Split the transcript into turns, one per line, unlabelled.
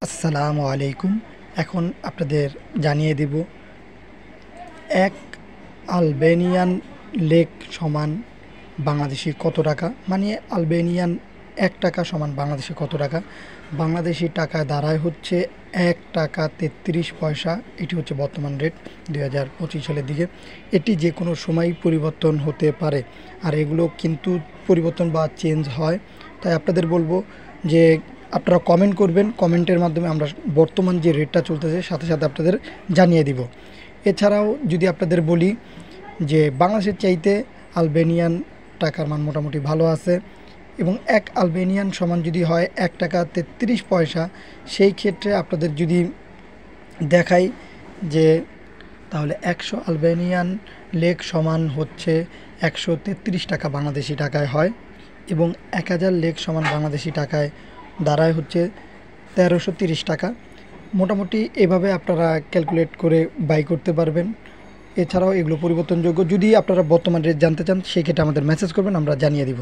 আসসালামু আলাইকুম। এখন আপনাদের জানিয়ে দেব এক আলবেনিয়ান লেক সমান বাংলাদেশি কত টাকা, মানে আলবেনিয়ান ১ টাকা সমান বাংলাদেশে কত টাকা। বাংলাদেশি টাকায় দাঁড়ায় হচ্ছে ১ টাকা ৩৩ পয়সা। এটি হচ্ছে বর্তমান রেট ২০২৫ সালের দিকে। এটি যে কোনো সময় পরিবর্তন হতে পারে, আর এগুলো কিন্তু পরিবর্তন বা চেঞ্জ হয়। তাই আপনাদের বলবো যে আপনারা কমেন্ট করবেন, কমেন্টের মাধ্যমে আমরা বর্তমান যে রেটটা চলতেছে সাথে সাথে আপনাদের জানিয়ে দিব। এছাড়াও যদি আপনাদের বলি যে বাংলাদেশের চাইতে আলবেনিয়ান টাকার মান মোটামুটি ভালো আছে, এবং এক আলবেনিয়ান সমান যদি হয় ১ টাকা ৩৩ পয়সা, সেই ক্ষেত্রে আপনাদের যদি দেখাই যে তাহলে ১০০ আলবেনিয়ান লেক সমান হচ্ছে ১৩৩ টাকা বাংলাদেশি টাকায় হয়, এবং ১০০০ লেক সমান বাংলাদেশি টাকায় দাঁড়ায় হচ্ছে ১৩৩০ টাকা। মোটামুটি এভাবে আপনারা ক্যালকুলেট করে বাই করতে পারবেন। এছাড়াও এগুলো পরিবর্তনযোগ্য। যদি আপনারা বর্তমান রেট জানতে চান, সেক্ষেত্রে আমাদের মেসেজ করবেন, আমরা জানিয়ে দিব।